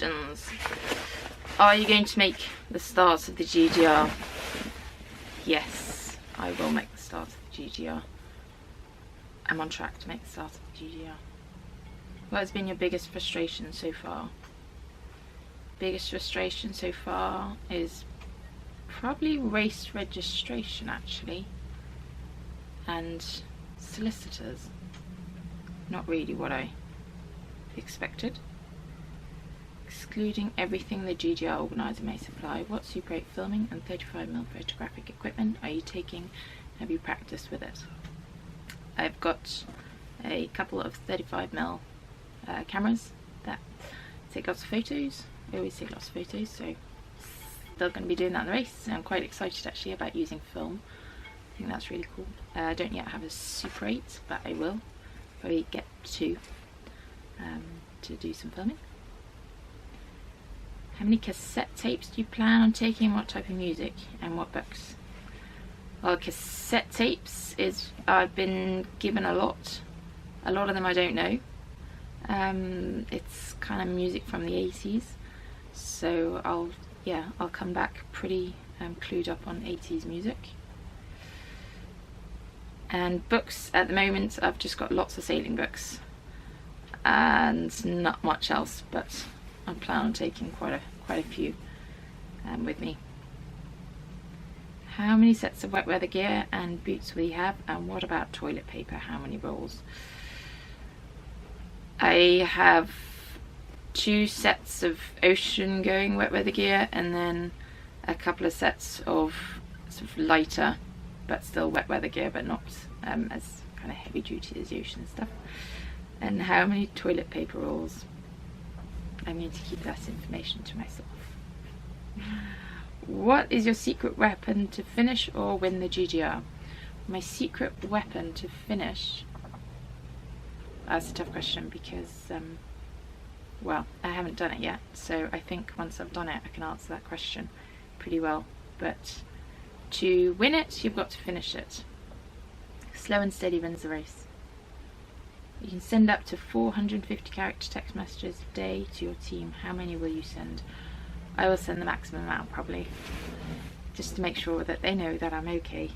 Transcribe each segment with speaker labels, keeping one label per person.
Speaker 1: questions. Are you going to make the start of the GGR? Yes, I will make the start of the GGR. I'm on track to make the start of the GGR. What has been your biggest frustration so far? Biggest frustration so far is probably race registration, actually, and solicitors. Not really what I expected. Excluding everything the GGR organiser may supply, what Super 8 filming and 35mm photographic equipment are you taking? Have you practiced with it? I've got a couple of 35mm cameras that take lots of photos. I always take lots of photos, so still going to be doing that in the race. I'm quite excited actually about using film. I think that's really cool. I don't yet have a Super 8, but I will probably get two to do some filming. How many cassette tapes do you plan on taking? What type of music and what books? Well, cassette tapes is I've been given a lot. A lot of them I don't know. It's kind of music from the 80s, so I'll come back pretty clued up on 80s music. And books at the moment, I've just got lots of sailing books and not much else, but I plan on taking quite a few with me. How many sets of wet weather gear and boots will you have, and what about toilet paper? How many rolls? I have 2 sets of ocean going wet weather gear, and then a couple of sets of sort of lighter but still wet weather gear, but not as kind of heavy duty as the ocean stuff. And how many toilet paper rolls? I'm going to keep that information to myself. What is your secret weapon to finish or win the GGR? My secret weapon to finish? That's a tough question because, well, I haven't done it yet. So I think once I've done it, I can answer that question pretty well. But to win it, you've got to finish it. Slow and steady wins the race. You can send up to 450 character text messages a day to your team. How many will you send? I will send the maximum amount, probably, just to make sure that they know that I'm okay.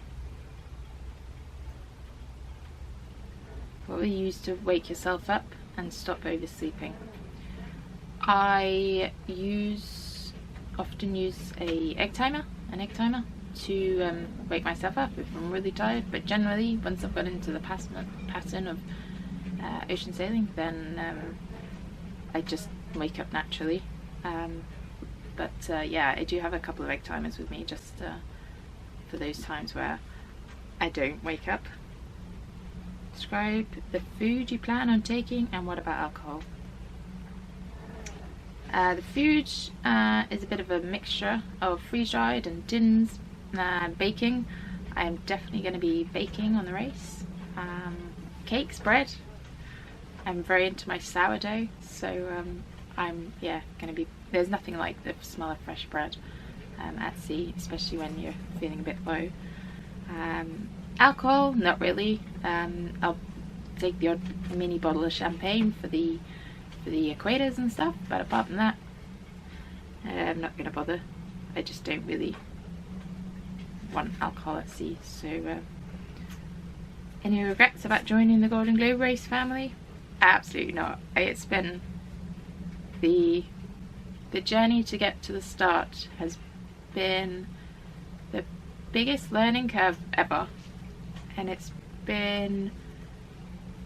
Speaker 1: What will you use to wake yourself up and stop oversleeping? I often use an egg timer to wake myself up if I'm really tired, but generally once I've got into the pattern of ocean sailing, then I just wake up naturally. Yeah, I do have a couple of egg timers with me just for those times where I don't wake up. Describe the food you plan on taking, and what about alcohol? The food is a bit of a mixture of freeze-dried and tins, baking. I am definitely going to be baking on the race. Cakes, bread. I'm very into my sourdough, so I'm going to be. There's nothing like the smell of fresh bread at sea, especially when you're feeling a bit low. Alcohol, not really. I'll take the odd mini bottle of champagne for the equators and stuff, but apart from that, I'm not going to bother. I just don't really want alcohol at sea. So, any regrets about joining the Golden Globe race family? Absolutely not. It's been the journey to get to the start has been the biggest learning curve ever, and it's been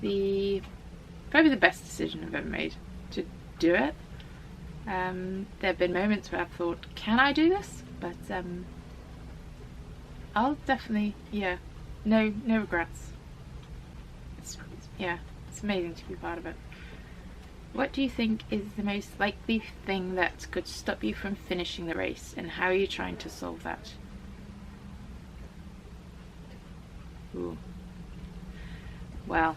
Speaker 1: probably the best decision I've ever made to do it. There have been moments where I've thought, can I do this? But I'll definitely, no regrets. It's amazing to be part of it. What do you think is the most likely thing that could stop you from finishing the race, and how are you trying to solve that? Ooh. Well,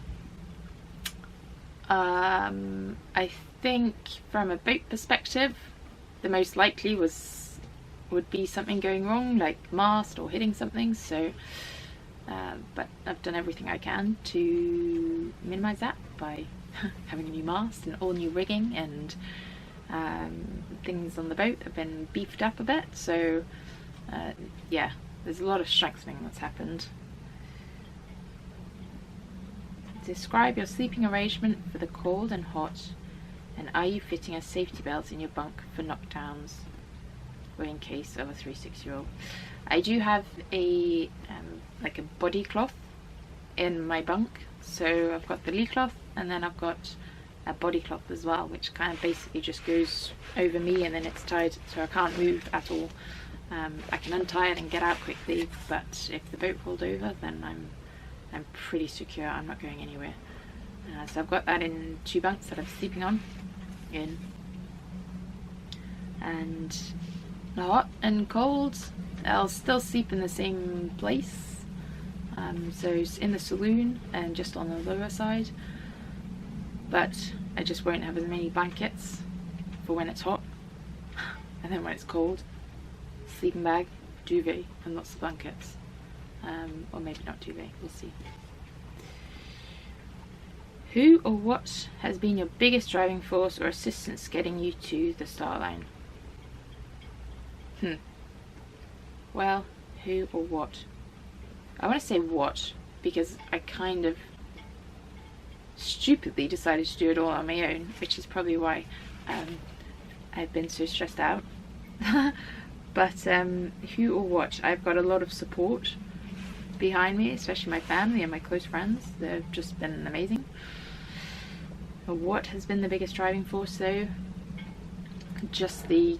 Speaker 1: I think from a boat perspective, the most likely would be something going wrong, like mast or hitting something. So, but I've done everything I can to minimise that by having a new mast and all new rigging and Things on the boat have been beefed up a bit, so yeah, there's a lot of strengthening that's happened. Describe your sleeping arrangement for the cold and hot, and are you fitting a safety belt in your bunk for knockdowns or in case of a 3-6-year-old? I do have a like a body cloth in my bunk, so I've got the lee cloth and then I've got a body cloth as well, which kind of basically just goes over me and then it's tied so I can't move at all. I can untie it and get out quickly, but if the boat rolled over, then I'm pretty secure. I'm not going anywhere. So I've got that in 2 bunks that I'm sleeping on in. And hot and cold, I'll still sleep in the same place. So it's in the saloon and just on the lower side, but I just won't have as many blankets for when it's hot. And then when it's cold, sleeping bag, duvet, and lots of blankets. Or maybe not duvet, we'll see. Who or what has been your biggest driving force or assistance getting you to the start line? Well, who or what? I want to say what, because I kind of stupidly decided to do it all on my own, which is probably why I've been so stressed out. But who or what? I've got a lot of support behind me, especially my family and my close friends. They've just been amazing. What has been the biggest driving force though? Just I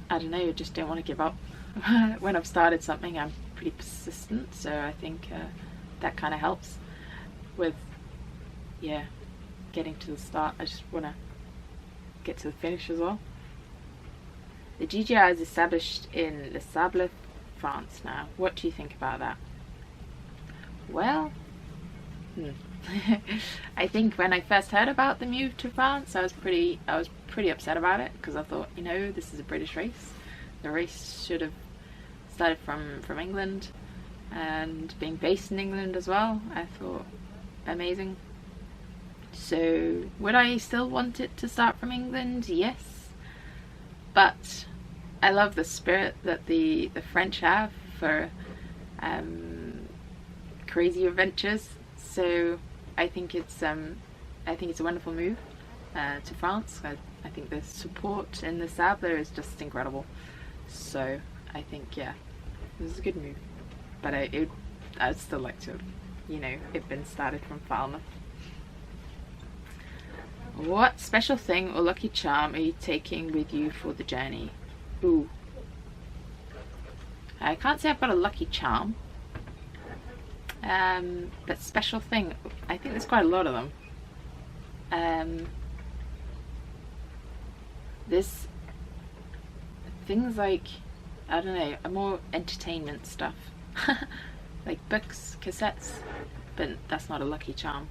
Speaker 1: don't know, just don't want to give up. When I've started something, I'm pretty persistent, so I think that kind of helps with, yeah, getting to the start. I just want to get to the finish as well. The GGR is established in Les Sables, France now. What do you think about that? Well, I think when I first heard about the move to France, I was pretty upset about it, because I thought, you know, this is a British race. The race should have started from England, and being based in England as well, I thought amazing. So would I still want it to start from England? Yes, but I love the spirit that the French have for crazy adventures. So I think it's a wonderful move to France. I think the support in the Sables is just incredible. So I think, yeah, this is a good move. But I'd still like to, you know, it been started from Falmouth. What special thing or lucky charm are you taking with you for the journey? Ooh. I can't say I've got a lucky charm. But special thing, I think there's quite a lot of them. There's things like, I don't know, more entertainment stuff. Like books, cassettes, but that's not a lucky charm.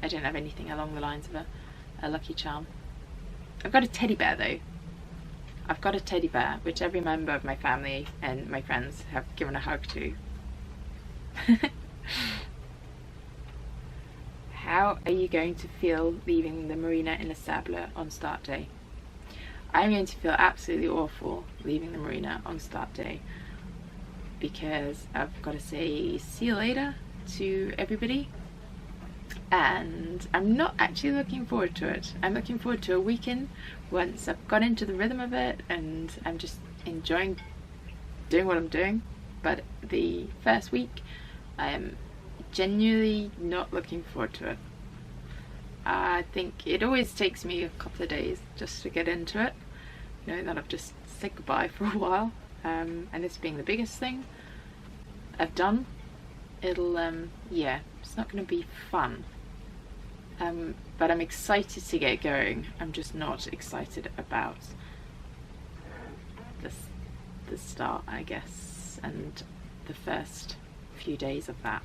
Speaker 1: I don't have anything along the lines of a lucky charm. I've got a teddy bear though. I've got a teddy bear which every member of my family and my friends have given a hug to. How are you going to feel leaving the marina in Les Sables on start day? I'm going to feel absolutely awful leaving the marina on start day, because I've got to say see you later to everybody, and I'm not actually looking forward to it. I'm looking forward to a weekend once I've got into the rhythm of it and I'm just enjoying doing what I'm doing. But the first week I am genuinely not looking forward to it. I think it always takes me a couple of days just to get into it, you know, that I've just said goodbye for a while, and this being the biggest thing I've done, it'll yeah, it's not going to be fun, but I'm excited to get going. I'm just not excited about the start, I guess, and the first few days of that.